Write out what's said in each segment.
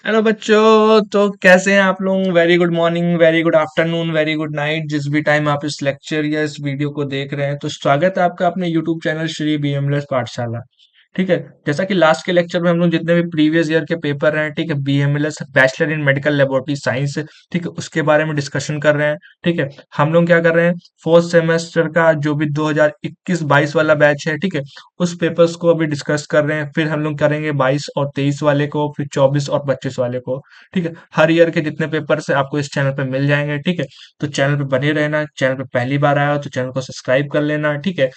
Hello बच्चों। तो कैसे हैं आप लोग? Very good morning, very good afternoon, very good night, जिस भी टाइम आप इस लेक्चर या इस वीडियो को देख रहे हैं। तो स्वागत है आपका अपने यूट्यूब चैनल श्री बीएमएलएस पाठशाला। ठीक है। जैसा कि लास्ट के लेक्चर में हम लोग जितने भी प्रीवियस ईयर के पेपर हैं, ठीक है, BMLS bachelor in medical laboratory science, ठीक है, उसके बारे में डिस्कशन कर रहे हैं। ठीक है। हम लोग क्या कर रहे हैं, फोर्थ सेमेस्टर का जो भी 2021-22 वाला बैच है, ठीक है, उस पेपर्स को अभी डिस्कस कर रहे हैं। फिर हम लोग करेंगे 22 और 23 वाले को, फिर 24 और 25 वाले को। ठीक है। हर ईयर के जितने पेपर्स है आपको इस चैनल पे मिल जाएंगे। ठीक है। तो चैनल पे बने रहना। चैनल पे पहली बार आया हो तो चैनल को सब्सक्राइब कर लेना। ठीक है।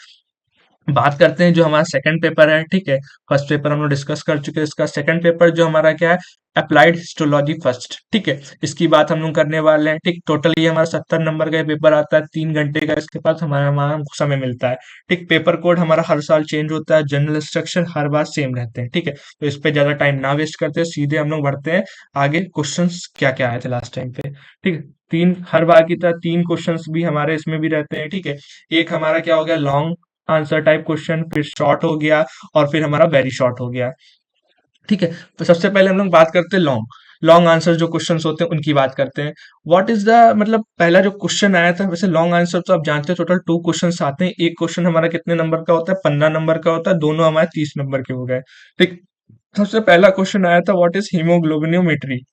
बात करते हैं जो हमारा सेकंड पेपर है। ठीक है। फर्स्ट पेपर हम लोग डिस्कस कर चुके हैं। इसका सेकंड पेपर जो हमारा क्या है, अप्लाइड हिस्टोलॉजी फर्स्ट। ठीक है। इसकी बात हम लोग करने वाले हैं। ठीक, टोटल ये हमारा 70 नंबर का ये पेपर आता है, 3 घंटे का इसके पास हमारा हमारा समय मिलता है। ठीक, पेपर कोड हमारा हर साल चेंज होता है, जनरल इंस्ट्रक्शन हर बार सेम रहते हैं। ठीक है। तो इस पे ज्यादा टाइम ना वेस्ट करते, सीधे हम लोग बढ़ते हैं आगे। क्वेश्चंस क्या क्या आए थे लास्ट टाइम पे? ठीक है। तीन, हर बार की तरह 3 क्वेश्चंस भी हमारे इसमें भी रहते हैं। ठीक है। एक हमारा क्या हो गया, लॉन्ग आंसर टाइप क्वेश्चन, फिर शॉर्ट हो गया, और फिर हमारा वेरी शॉर्ट हो गया। ठीक है। तो सबसे पहले हम लोग बात करते हैं लॉन्ग लॉन्ग आंसर जो क्वेश्चंस होते हैं उनकी बात करते हैं। व्हाट इज द, मतलब पहला जो क्वेश्चन आया था, वैसे लॉन्ग आंसर तो आप जानते हैं टोटल 2 क्वेश्चंस आते हैं। एक क्वेश्चन हमारा कितने नंबर का होता है, 15 नंबर का होता है, दोनों हमारे 30 नंबर के हो गए। ठीक। सबसे पहला क्वेश्चन आया था, व्हाट इज हीमोग्लोबिनोमेट्री,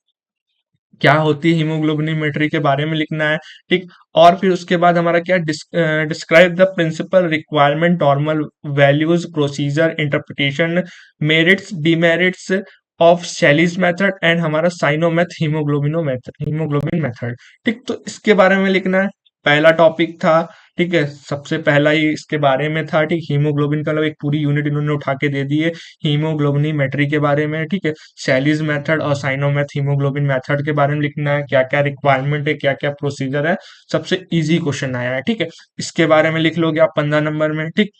क्या होती है हीमोग्लोबिनोमेट्री के बारे में लिखना है। ठीक। और फिर उसके बाद हमारा क्या, describe the principle requirement, normal values, procedure, interpretation, merits, demerits of Sahli's method and हमारा साइनोमेथ हीमोग्लोबिन मेथड। ठीक, तो इसके बारे में लिखना है। पहला टॉपिक था। ठीक है। सबसे पहला ही इसके बारे में था। ठीक, हीमोग्लोबिन का मतलब एक पूरी यूनिट इन्होंने उठा के दे दी है हीमोग्लोबिनोमेट्री के बारे में। ठीक है। शैलीज मेथड और साइनोमेथ हीमोग्लोबिन मेथड के बारे में लिखना है, क्या क्या रिक्वायरमेंट है, क्या क्या प्रोसीजर है। सबसे इजी क्वेश्चन आया है। ठीक है। इसके बारे में लिख लोगे आप 15 नंबर में। ठीक।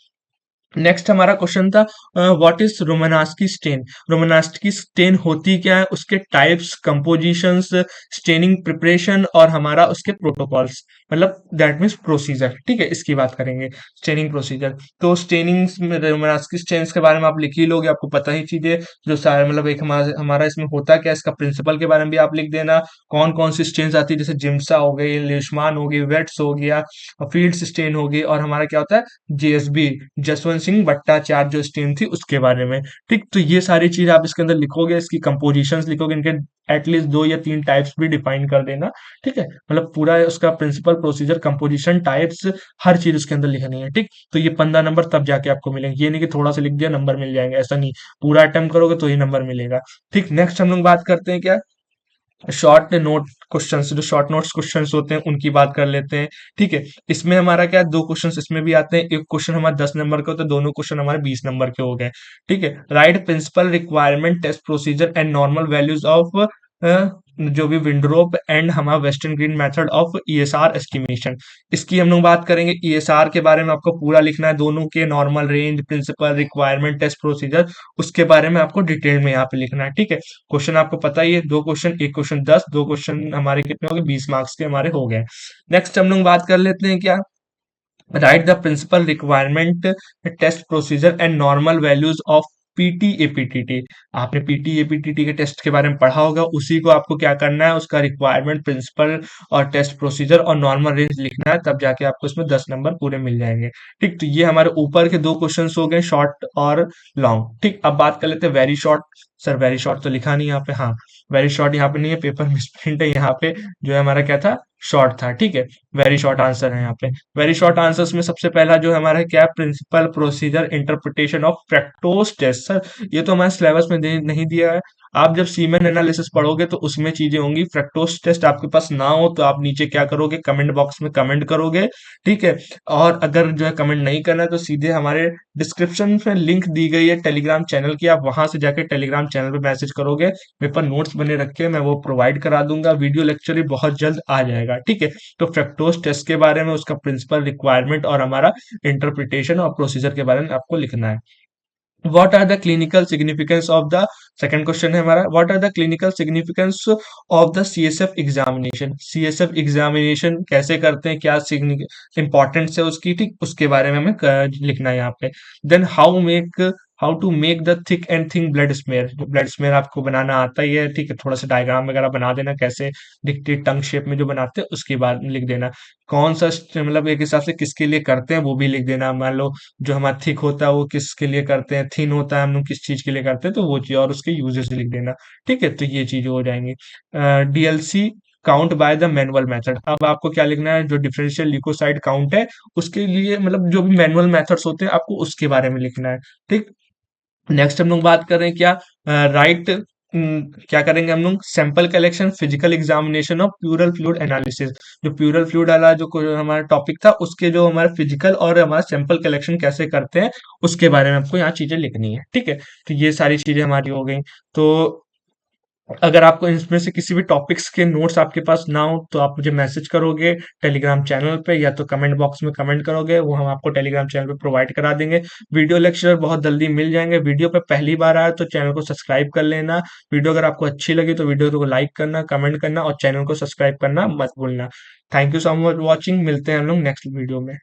नेक्स्ट हमारा क्वेश्चन था, व्हाट इज रोमनास्की स्टेन, रोमनास्की स्टेन होती क्या है, उसके टाइप्स, कंपोजिशंस, स्टेनिंग प्रिपरेशन और हमारा उसके प्रोटोकॉल्स, मतलब दैट मीन्स प्रोसीजर। ठीक है। इसकी बात करेंगे, स्टेनिंग प्रोसीजर। तो स्टेनिंग में रोमनास्की स्टेन्स के बारे में आप लिख ही लोगे, आपको पता ही चीजें जो सारे, मतलब एक हमारा हमारा इसमें होता क्या है, इसका प्रिंसिपल के बारे में भी आप लिख देना। कौन कौन सी स्टेन्स आती है, जैसे जिम्सा हो गई, लेशमान हो गई, वेट्स हो गया, और फील्ड स्टेन हो गई, और हमारा क्या होता है, जेएसबी, जसवंत सिंह भट्टाचार्य जो स्ट्रीम थी उसके बारे में। ठीक, तो ये सारी चीज आप इसके अंदर लिखोगे, इसकी कंपोजिशंस लिखोगे, इनके एटलीस्ट 2 या 3 टाइप्स भी डिफाइन कर देना। ठीक है। मतलब पूरा उसका प्रिंसिपल, प्रोसीजर, कंपोजिशन, टाइप्स, हर चीज उसके अंदर लिखनी है। ठीक, तो ये 15 नंबर तब जाके आपको मिलेंगे, ये नहीं कि थोड़ा सा लिख दिया नंबर मिल जाएंगे, ऐसा नहीं। पूरा अटेम्प्ट करोगे तो ही नंबर मिलेगा। ठीक, नेक्स्ट हम लोग बात करते हैं क्या, शॉर्ट नोट क्वेश्चंस, जो शॉर्ट नोट्स क्वेश्चंस होते हैं उनकी बात कर लेते हैं। ठीक है। इसमें हमारा क्या है, 2 क्वेश्चंस इसमें भी आते हैं। एक क्वेश्चन हमारा 10 नंबर का होता है, दोनों क्वेश्चन हमारे 20 नंबर के हो गए। ठीक है। Right principle requirement, test procedure and normal values of जो भी विंड्रोप एंड हमारा Westergren method of ESR estimation. इसकी हम लोग बात करेंगे। ईएसआर के बारे में आपको पूरा लिखना है, दोनों के normal range, principle requirement, test procedure, उसके बारे में आपको डिटेल में यहाँ पे लिखना है। ठीक है। क्वेश्चन आपको पता ही है, 2 क्वेश्चन, एक क्वेश्चन 10, 2 क्वेश्चन हमारे कितने हो गए, 20 मार्क्स के हमारे हो गए। नेक्स्ट हम लोग बात कर लेते हैं क्या, write the principle requirement, test procedure and normal values of PT APTT. आपने पीटी एपीटीटी के टेस्ट के बारे में पढ़ा होगा, उसी को आपको क्या करना है, उसका रिक्वायरमेंट, प्रिंसिपल और टेस्ट प्रोसीजर और नॉर्मल रेंज लिखना है, तब जाके आपको इसमें 10 नंबर पूरे मिल जाएंगे। ठीक, तो ये हमारे ऊपर के 2 क्वेश्चन हो गए, शॉर्ट और लॉन्ग। ठीक, अब बात कर लेते हैं very short. Sir very short तो लिखा नहीं यहाँ पे, हाँ, वेरी शॉर्ट यहाँ पे नहीं है, पेपर मिसप्रिंट है यहाँ पे। जो है हमारा क्या था, शॉर्ट था। ठीक है। वेरी शॉर्ट आंसर है यहाँ पे। वेरी शॉर्ट आंसर्स में सबसे पहला जो हमारा क्या है, principle, procedure, interpretation of fructose test. Sir ये तो हमारे सिलेबस में नहीं दिया है। आप जब सीमेन एनालिसिस पढ़ोगे तो उसमें चीजें होंगी। फ्रैक्टोज टेस्ट आपके पास ना हो तो आप नीचे क्या करोगे, कमेंट बॉक्स में कमेंट करोगे। ठीक है। और अगर जो है कमेंट नहीं करना है तो सीधे हमारे डिस्क्रिप्शन में लिंक दी गई है टेलीग्राम चैनल की, आप वहां से जाके टेलीग्राम चैनल पे मैसेज करोगे, मेरे पास नोट्स बने रखे हैं, मैं वो प्रोवाइड करा दूंगा। वीडियो लेक्चर भी बहुत जल्द आ जाएगा। ठीक है। तो फ्रक्टोज टेस्ट के बारे में, उसका प्रिंसिपल, रिक्वायरमेंट और हमारा इंटरप्रिटेशन और प्रोसीजर के बारे में आपको लिखना है। What are the clinical significance of the, second question है हमारा, what are the clinical significance of the CSF examination. CSF examination कैसे करते हैं, क्या इंपॉर्टेंस है उसकी, ठीक, उसके बारे में हमें लिखना है यहाँ पे। Then how make how to make the thick and thin blood smear, blood smear आपको बनाना आता ही है, ठीक है, थोड़ा सा डायग्राम वगैरह बना देना कैसे दिखती है टंग शेप में जो बनाते हैं, उसके बाद लिख देना कौन सा मतलब एक हिसाब से किसके लिए करते हैं वो भी लिख देना। मान लो जो हमारा थिक होता है वो किसके लिए करते हैं, थिन होता है हम लोग किस चीज के लिए करते हैं, तो वो चीज और उसके यूजेस लिख देना। ठीक है, तो ये चीजें हो जाएंगी। DLC count by the manual method, अब आपको क्या लिखना है, जो डिफरेंशियल ल्यूकोसाइड काउंट है उसके लिए मतलब जो भी मैनुअल मेथड्स होते हैं आपको उसके बारे में लिखना है। ठीक। नेक्स्ट हम लोग बात कर रहे हैं क्या, राइट, क्या करेंगे हम लोग, sample collection, physical examination of plural fluid analysis. जो प्यूरल फ्लूइड वाला जो हमारा टॉपिक था उसके जो हमारा फिजिकल और हमारा सैंपल कलेक्शन कैसे करते हैं उसके बारे में आपको यहाँ चीजें लिखनी है। ठीक है, तो ये सारी चीजें हमारी हो गई। तो अगर आपको इसमें से किसी भी टॉपिक्स के नोट्स आपके पास ना हो तो आप मुझे मैसेज करोगे टेलीग्राम चैनल पे, या तो कमेंट बॉक्स में कमेंट करोगे, वो हम आपको टेलीग्राम चैनल पे प्रोवाइड करा देंगे। वीडियो लेक्चर बहुत जल्दी मिल जाएंगे। वीडियो पे पहली बार आया तो चैनल को सब्सक्राइब कर लेना। वीडियो अगर आपको अच्छी लगी तो वीडियो को लाइक करना, कमेंट करना और चैनल को सब्सक्राइब करना मत भूलना। Thank you so much watching, मिलते हैं हम लोग नेक्स्ट वीडियो में।